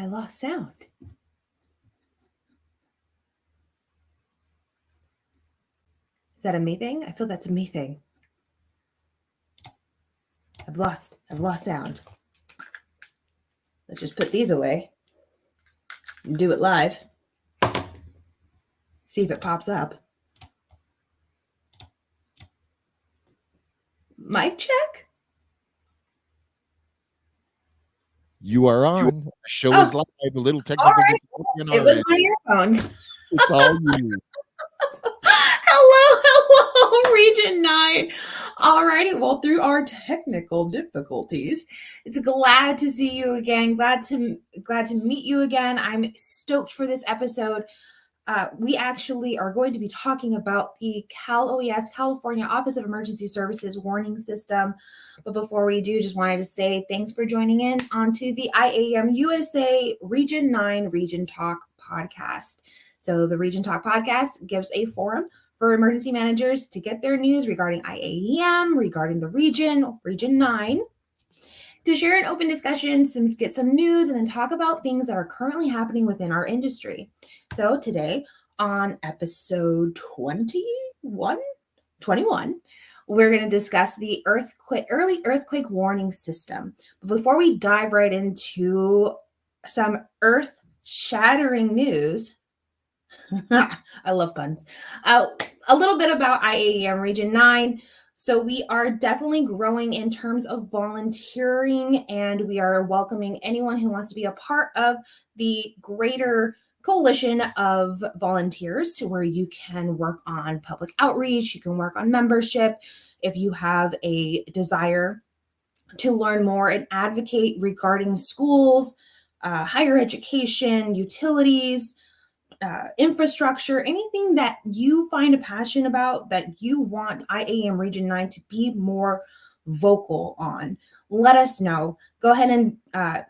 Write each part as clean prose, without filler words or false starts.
I lost sound. Is that a me thing? I feel that's a me thing. I've lost sound. Let's just put these away and do it live. See if it pops up. Mic check? You are on. The show is live. A little technical difficulty. It was my earphones. It's all you. Hello, Region 9. Alrighty, well, through our technical difficulties, it's glad to see you again. Glad to meet you again. I'm stoked for this episode. We actually are going to be talking about the OES, California Office of Emergency Services warning system. But before we do, just wanted to say thanks for joining in onto the IAM USA Region 9 Region Talk podcast. So the Region Talk podcast gives a forum for emergency managers to get their news regarding IAEM, regarding the Region 9, to share an open discussion, get some news, and then talk about things that are currently happening within our industry. So today on episode 21, we're going to discuss the early earthquake warning system. But before we dive right into some earth-shattering news, I love puns, a little bit about IAEM Region 9. So we are definitely growing in terms of volunteering, and we are welcoming anyone who wants to be a part of the greater coalition of volunteers where you can work on public outreach, you can work on membership. If you have a desire to learn more and advocate regarding schools, higher education, utilities, infrastructure, anything that you find a passion about that you want IAM Region 9 to be more vocal on, let us know. Go ahead and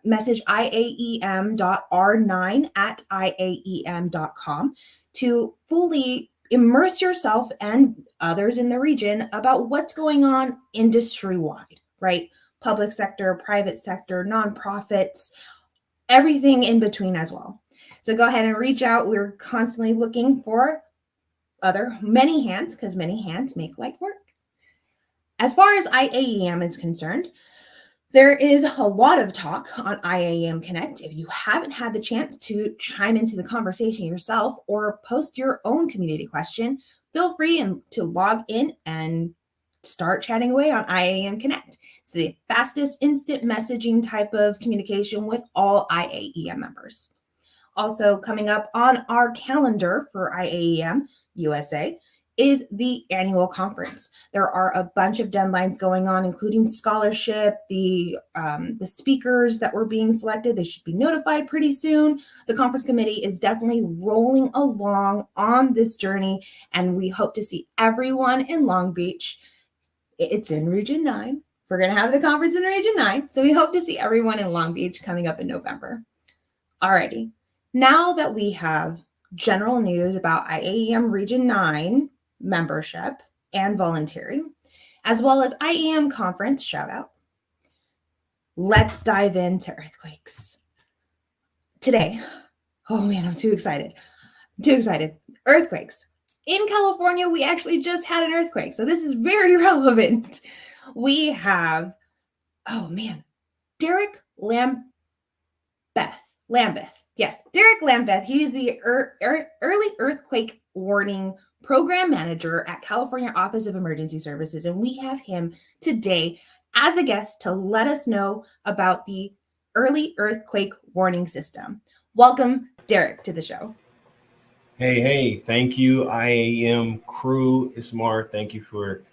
message iaem.r9@iaem.com to fully immerse yourself and others in the region about what's going on industry-wide, right? Public sector, private sector, nonprofits, everything in between as well. So go ahead and reach out. We're constantly looking for many hands, because many hands make light work. As far as IAEM is concerned, there is a lot of talk on IAM Connect. If you haven't had the chance to chime into the conversation yourself or post your own community question, feel free to log in and start chatting away on IAM Connect. It's the fastest instant messaging type of communication with all IAEM members. Also coming up on our calendar for IAEM USA is the annual conference. There are a bunch of deadlines going on, including scholarship, the speakers that were being selected. They should be notified pretty soon. The conference committee is definitely rolling along on this journey, and we hope to see everyone in Long Beach. It's in Region 9. We're going to have the conference in Region 9, so we hope to see everyone in Long Beach coming up in November. Alrighty. Now that we have general news about IAM Region 9 membership and volunteering, as well as IAM conference shout out, let's dive into earthquakes. Today, oh man, I'm too excited. Earthquakes. In California, we actually just had an earthquake, so this is very relevant. We have, Derek Lambeth. Yes, Derek Lambeth. He is the early earthquake warning program manager at California Office of Emergency Services, and we have him today as a guest to let us know about the early earthquake warning system. Welcome, Derek, to the show. Hey, thank you, IAM crew. Ismar, thank you for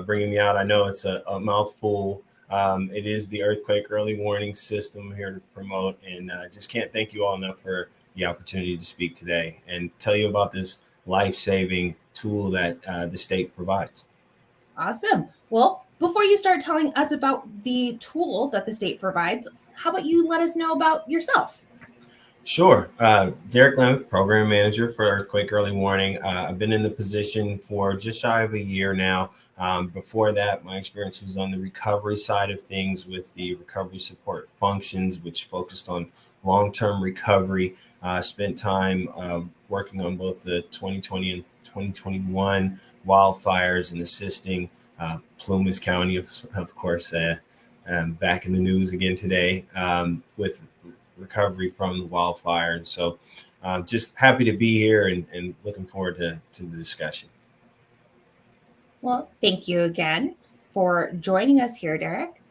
bringing me out. I know it's a mouthful. It is the earthquake early warning system I'm here to promote, and just can't thank you all enough for the opportunity to speak today and tell you about this life-saving tool that the state provides. Awesome. Well, before you start telling us about the tool that the state provides, how about you let us know about yourself? Sure. Derek Lemeth, Program Manager for Earthquake Early Warning. I've been in the position for just shy of a year now. Before that, my experience was on the recovery side of things with the recovery support functions, which focused on long-term recovery. Spent time working on both the 2020 and 2021 wildfires and assisting Plumas County, of course, back in the news again today with recovery from the wildfire. And so just happy to be here and looking forward to the discussion. Well, thank you again for joining us here, Derek.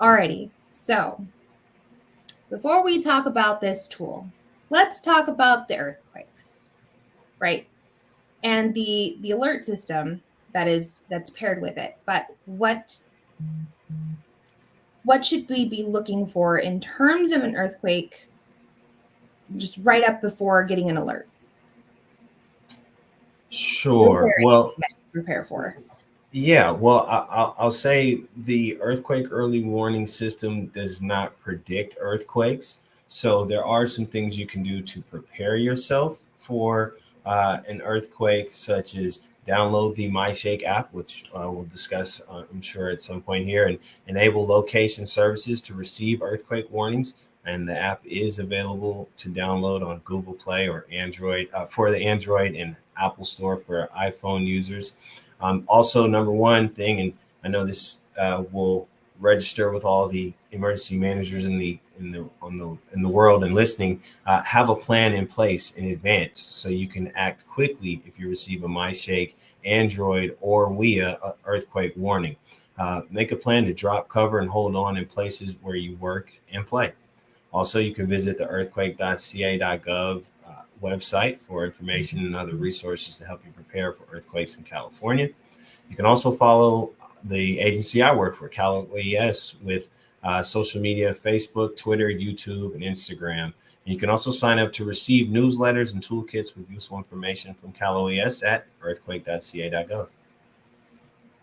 Alrighty, so before we talk about this tool, let's talk about the earthquakes, right? And the alert system that's paired with it. But what should we be looking for in terms of an earthquake just right up before getting an alert? Sure. Well, prepare for. Yeah, well, I'll say the earthquake early warning system does not predict earthquakes. So there are some things you can do to prepare yourself for an earthquake, such as download the myShake app, which we'll discuss, I'm sure, at some point here, and enable location services to receive earthquake warnings. And the app is available to download on Google Play or Android for the Android and Apple Store for iPhone users. Also, number one thing, and I know this will register with all the emergency managers in the world and listening, have a plan in place in advance so you can act quickly if you receive a myShake, Android, or WIA earthquake warning. Make a plan to drop cover and hold on in places where you work and play. Also, you can visit the earthquake.ca.gov website for information and other resources to help you prepare for earthquakes in California. You can also follow the agency I work for, Cal OES, with social media, Facebook, Twitter, YouTube, and Instagram. And you can also sign up to receive newsletters and toolkits with useful information from Cal OES at earthquake.ca.gov.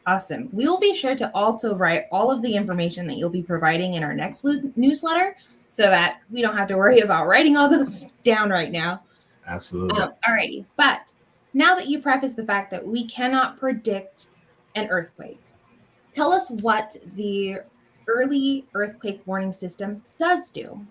Awesome. We will be sure to also write all of the information that you'll be providing in our next newsletter so that we don't have to worry about writing all this down right now. Absolutely. Alrighty. But now that you preface the fact that we cannot predict an earthquake, tell us what the early earthquake warning system does do.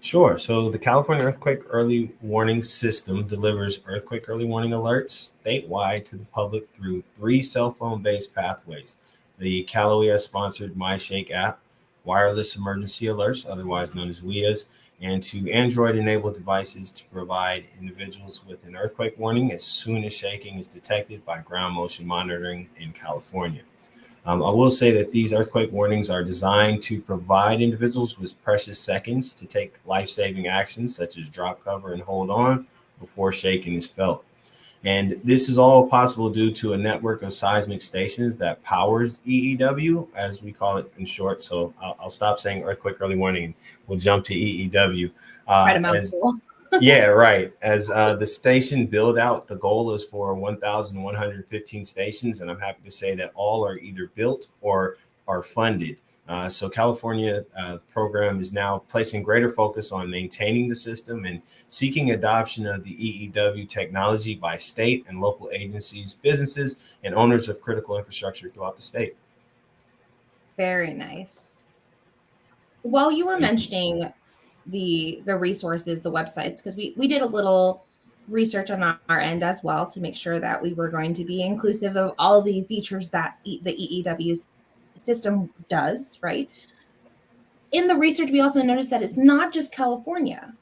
Sure. So the California Earthquake Early Warning System delivers earthquake early warning alerts statewide to the public through 3 cell phone-based pathways: the Cal OES sponsored myShake app, wireless emergency alerts, otherwise known as WIAs, and to Android-enabled devices to provide individuals with an earthquake warning as soon as shaking is detected by ground motion monitoring in California. I will say that these earthquake warnings are designed to provide individuals with precious seconds to take life-saving actions such as drop cover and hold on before shaking is felt. And this is all possible due to a network of seismic stations that powers EEW, as we call it in short. So I'll stop saying earthquake early warning and we'll jump to EEW. Yeah, right. As the station build out, the goal is for 1,115 stations, and I'm happy to say that all are either built or are funded. So California program is now placing greater focus on maintaining the system and seeking adoption of the EEW technology by state and local agencies, businesses, and owners of critical infrastructure throughout the state. Very nice. While you were mentioning the resources, the websites, because we did a little research on our end as well to make sure that we were going to be inclusive of all the features that the EEW system does, right? In the research, we also noticed that it's not just California.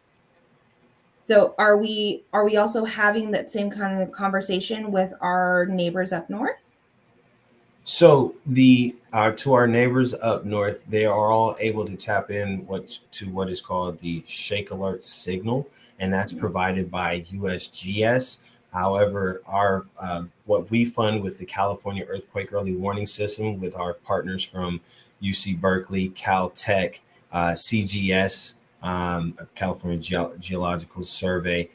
So are we also having that same kind of conversation with our neighbors up north? So to our neighbors up north, they are all able to tap in what is called the Shake Alert signal, and that's provided by USGS. However, our what we fund with the California Earthquake Early Warning System with our partners from UC Berkeley, Caltech, CGS, California Geological Survey,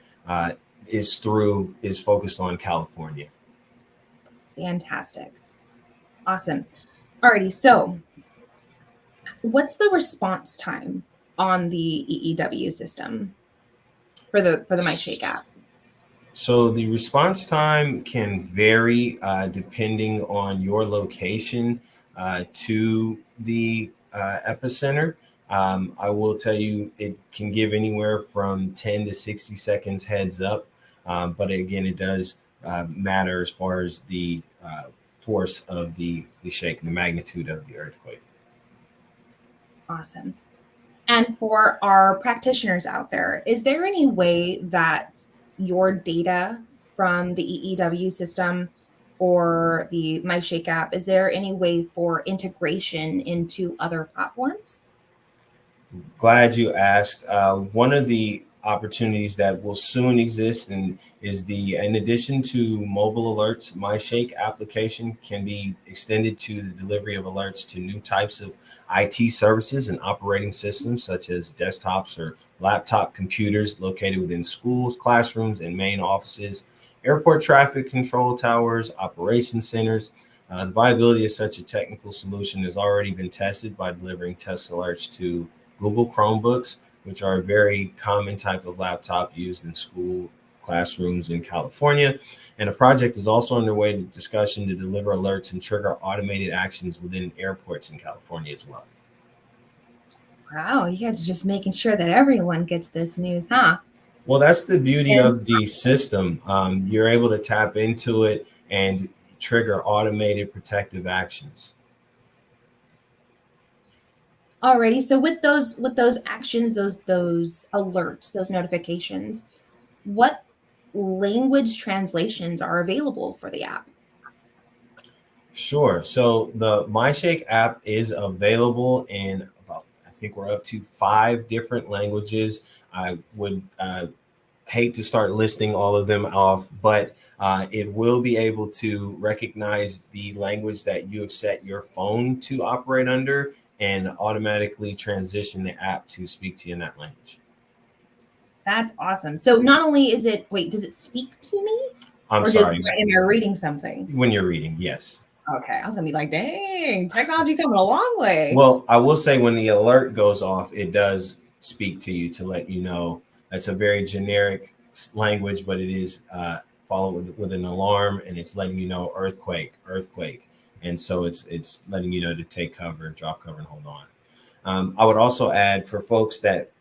is focused on California. Fantastic. Awesome. Alrighty, so what's the response time on the EEW system? for the myShake app? So the response time can vary depending on your location to the epicenter. I will tell you it can give anywhere from 10 to 60 seconds heads up. But again, it does matter as far as the force of the shake and the magnitude of the earthquake. Awesome. And for our practitioners out there, is there any way that your data from the EEW system or the myShake app, is there any way for integration into other platforms? Glad you asked. One of the opportunities that will soon exist and is in addition to mobile alerts, myShake application can be extended to the delivery of alerts to new types of IT services and operating systems, such as desktops or laptop computers located within schools, classrooms, and main offices, airport traffic control towers, operation centers. The viability of such a technical solution has already been tested by delivering test alerts to Google Chromebooks, which are a very common type of laptop used in school classrooms in California. And a project is also underway in discussion to deliver alerts and trigger automated actions within airports in California as well. Wow, you guys are just making sure that everyone gets this news, huh? Well, that's the beauty of the system. You're able to tap into it and trigger automated protective actions. Alrighty, so with those actions, those alerts, those notifications, what language translations are available for the app? Sure. So the myShake app is available in about, I think we're up to 5 different languages. I would hate to start listing all of them off, but it will be able to recognize the language that you have set your phone to operate under and automatically transition the app to speak to you in that language. That's awesome. So not only is it, does it speak to me? I'm sorry. Am I reading something? When you're reading, yes. Okay, I was gonna be like, dang, technology coming a long way. Well, I will say when the alert goes off, it does speak to you to let you know. It's a very generic language, but it is followed with an alarm, and it's letting you know earthquake. And so it's letting you know to take cover, drop cover, and hold on. I would also add for folks that,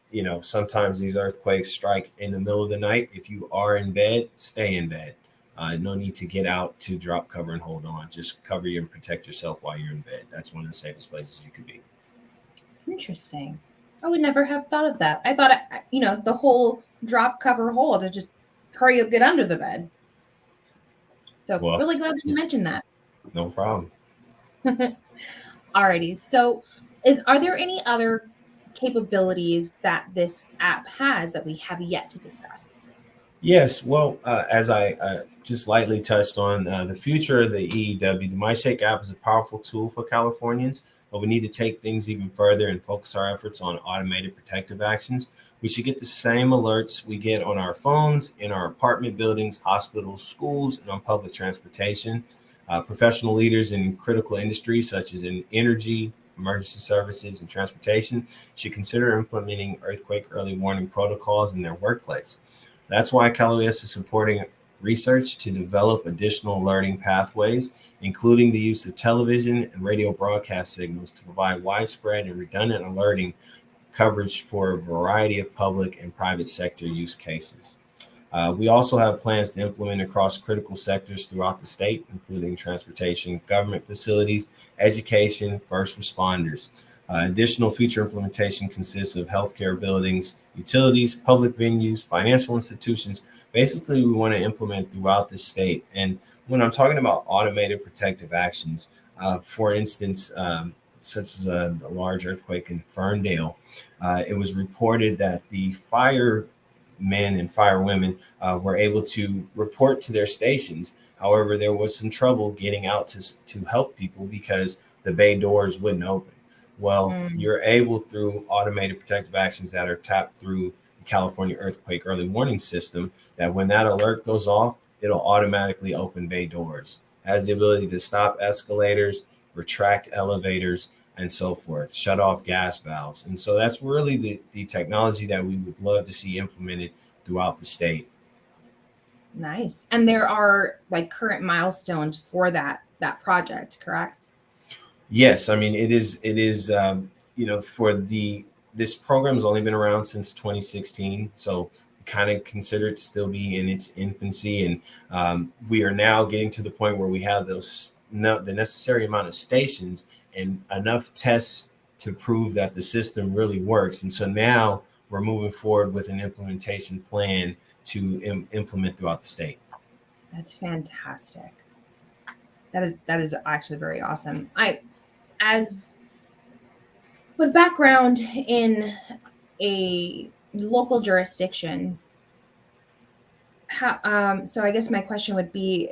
sometimes these earthquakes strike in the middle of the night. If you are in bed, stay in bed. No need to get out to drop cover and hold on. Just cover you and protect yourself while you're in bed. That's one of the safest places you could be. Interesting. I would never have thought of that. I thought, the whole drop cover hold to just hurry up, get under the bed. So really glad that you mentioned that. No problem. Alrighty. So are there any other capabilities that this app has that we have yet to discuss? Yes. Well, as I just lightly touched on, the future of the EEW, the myShake app is a powerful tool for Californians, but we need to take things even further and focus our efforts on automated protective actions. We should get the same alerts we get on our phones, in our apartment buildings, hospitals, schools, and on public transportation. Professional leaders in critical industries such as in energy, emergency services, and transportation should consider implementing earthquake early warning protocols in their workplace. That's why OES is supporting research to develop additional alerting pathways, including the use of television and radio broadcast signals to provide widespread and redundant alerting coverage for a variety of public and private sector use cases. We also have plans to implement across critical sectors throughout the state, including transportation, government facilities, education, first responders. Additional future implementation consists of healthcare buildings, utilities, public venues, financial institutions. Basically, we want to implement throughout the state. And when I'm talking about automated protective actions, for instance, such as a large earthquake in Ferndale, it was reported that the firemen and firewomen were able to report to their stations. However, there was some trouble getting out to help people because the bay doors wouldn't open. Well, you're able through automated protective actions that are tapped through the California earthquake early warning system, that when that alert goes off, it'll automatically open bay doors. It has the ability to stop escalators, retract elevators, and so forth, shut off gas valves. And so that's really the technology that we would love to see implemented throughout the state. Nice. And there are like current milestones for that project, correct? Yes, I mean it is. For this program has only been around since 2016, so kind of considered to still be in its infancy, and we are now getting to the point where we have the necessary amount of stations and enough tests to prove that the system really works. And so now we're moving forward with an implementation plan to implement throughout the state. That's fantastic. That is actually very awesome. As with background in a local jurisdiction, so I guess my question would be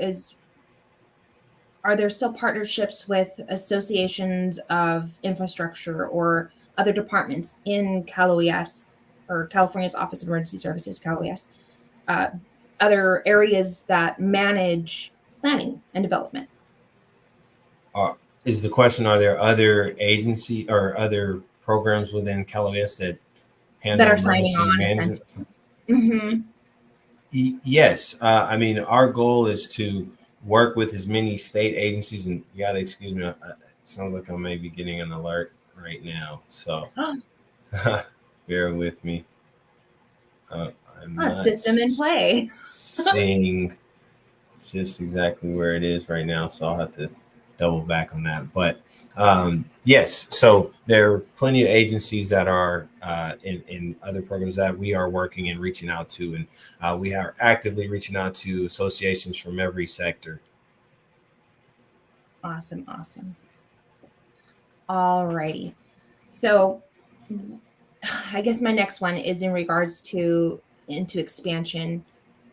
are there still partnerships with associations of infrastructure or other departments in Cal OES or California's Office of Emergency Services, Cal OES, other areas that manage planning and development? Is the question, are there other agency or other programs within Cal OES that handle emergency management? Mm-hmm. Yes. I mean, our goal is to work with as many state agencies, and you gotta excuse me, it sounds like I may be getting an alert right now, so bear with me. I'm not system in play. seeing just exactly where it is right now, so I'll have to double back on that. But yes, so there are plenty of agencies that are in other programs that we are working and reaching out to, and we are actively reaching out to associations from every sector. Awesome. All righty. So I guess my next one is in regards to into expansion,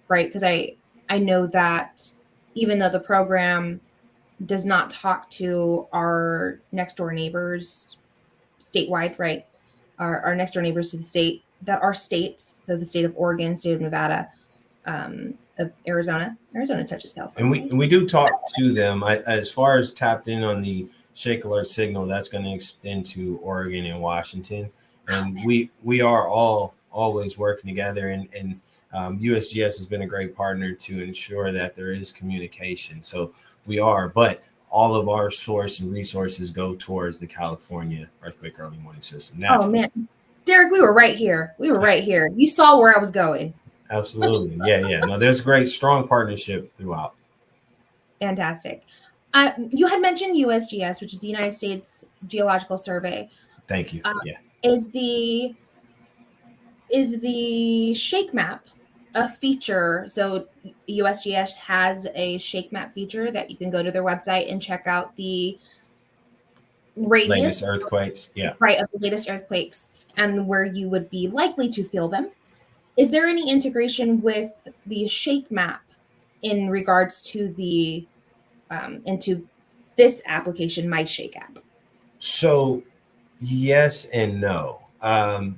right? Because I know that even though the program does not talk to our next door neighbors statewide, right? Our next door neighbors to the state that are states. So the state of Oregon, state of Nevada, of Arizona. Arizona touches California. And we do talk to them. As far as tapped in on the Shake Alert signal, that's going to extend to Oregon and Washington. And we are all always working together. And USGS has been a great partner to ensure that there is communication. So we are, but all of our source and resources go towards the California earthquake early warning system. Naturally. Oh man, Derek, we were right here. You saw where I was going. Absolutely. Yeah. No, there's great, strong partnership throughout. Fantastic. You had mentioned USGS, which is the United States Geological Survey. Thank you. Yeah. Is the shake map a feature? So USGS has a shake map feature that you can go to their website and check out the latest earthquakes. Yeah. Right, of the latest earthquakes and where you would be likely to feel them. Is there any integration with the shake map in regards to the into this application, myShake app? So yes and no.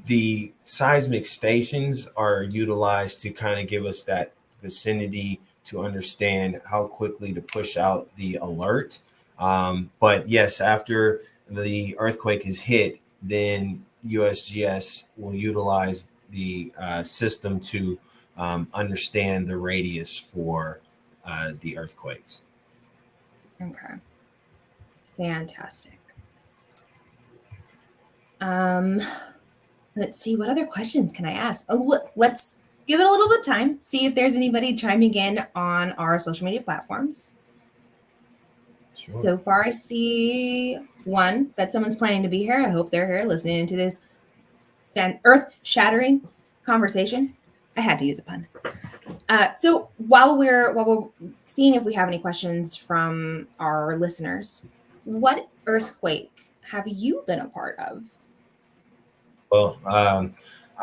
The seismic stations are utilized to kind of give us that vicinity to understand how quickly to push out the alert. But yes, after the earthquake is hit, then USGS will utilize the system to understand the radius for the earthquakes. Okay. Fantastic. Let's see, what other questions can I ask? Oh, let's give it a little bit of time, see if there's anybody chiming in on our social media platforms. Sure. So far, I see one that someone's planning to be here. I hope they're here listening to this earth-shattering conversation. I had to use a pun. So while we're seeing if we have any questions from our listeners, what earthquake have you been a part of? Well,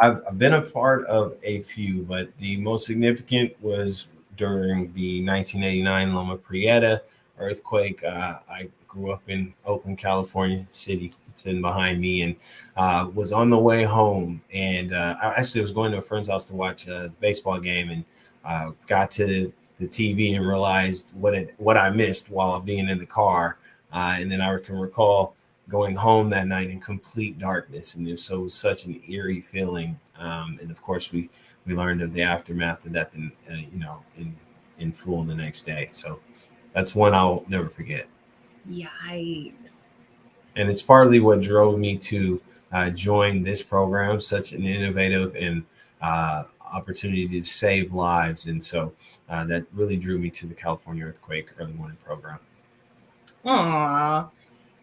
I've been a part of a few, but the most significant was during the 1989 Loma Prieta earthquake. I grew up in Oakland, California, city sitting behind me, and was on the way home. And I actually was going to a friend's house to watch the baseball game, and got to the TV and realized what I missed while being in the car. And then I can recall going home that night in complete darkness. And so it was such an eerie feeling. And of course, we learned of the aftermath of that, in full the next day. So that's one I'll never forget. Yikes. And it's partly what drove me to join this program, such an innovative and opportunity to save lives. And so that really drew me to the California Earthquake Early Warning Program. Aww.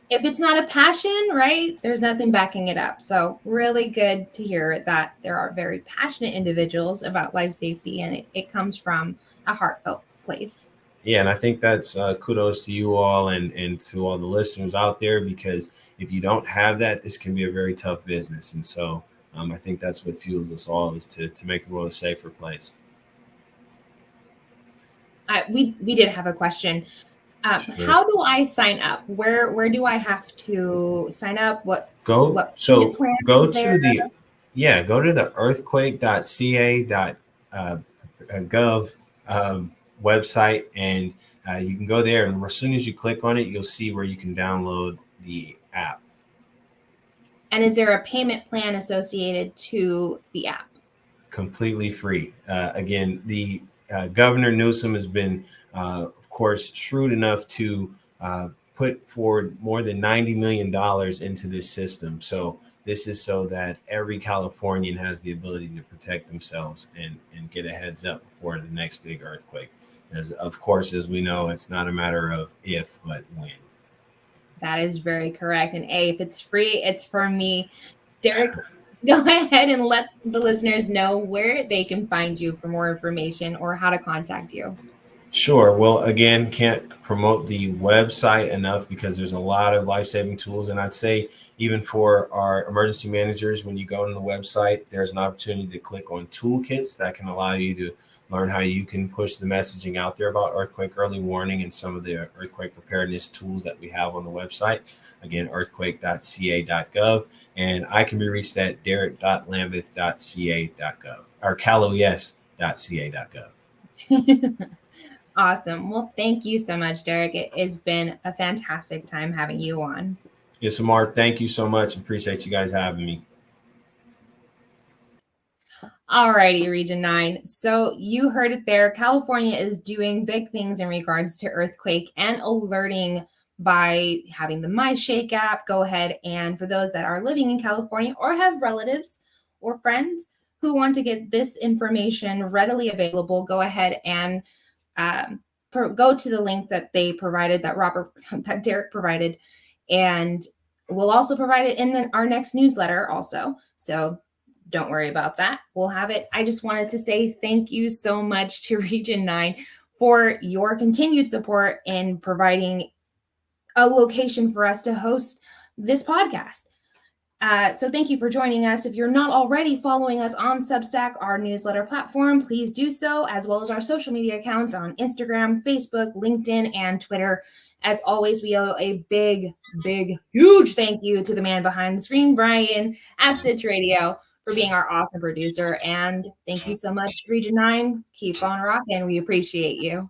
If it's not a passion, right, there's nothing backing it up. So really good to hear that there are very passionate individuals about life safety, and it comes from a heartfelt place. Yeah, and I think that's kudos to you all and to all the listeners out there, because if you don't have that, this can be a very tough business. And so I think that's what fuels us all, is to make the world a safer place. We did have a question. Sure. How do I sign up? Where do I have to sign up? Go to the earthquake.ca.gov website, and you can go there, and as soon as you click on it, you'll see where you can download the app. And is there a payment plan associated to the app? Completely free. Again, the Governor Newsom has been, of course, shrewd enough to put forward more than $90 million into this system. So this is so that every Californian has the ability to protect themselves and get a heads up before the next big earthquake. As of course, as we know, it's not a matter of if, but when. That is very correct. And if it's free, it's for me. Derek, go ahead and let the listeners know where they can find you for more information or how to contact you. Sure. Well, again, can't promote the website enough, because there's a lot of life-saving tools. And I'd say even for our emergency managers, when you go on the website, there's an opportunity to click on toolkits that can allow you to learn how you can push the messaging out there about earthquake early warning and some of the earthquake preparedness tools that we have on the website. Again, earthquake.ca.gov. And I can be reached at derek.lambeth.ca.gov or caloes.ca.gov. Awesome. Well, thank you so much, Derek. It has been a fantastic time having you on. Yes, Amar, thank you so much. Appreciate you guys having me. Alrighty, Region 9. So you heard it there. California is doing big things in regards to earthquake and alerting by having the myShake app. Go ahead, and for those that are living in California or have relatives or friends who want to get this information readily available, go ahead and go to the link that they provided, that Derek provided, and we'll also provide it in our next newsletter also. So don't worry about that. We'll have it. I just wanted to say thank you so much to Region 9 for your continued support in providing a location for us to host this podcast. So thank you for joining us. If you're not already following us on Substack, our newsletter platform, please do so, as well as our social media accounts on Instagram, Facebook, LinkedIn, and Twitter. As always, we owe a big, huge thank you to the man behind the screen, Brian at Stitch Radio, for being our awesome producer. And thank you so much, Region 9. Keep on rocking. We appreciate you.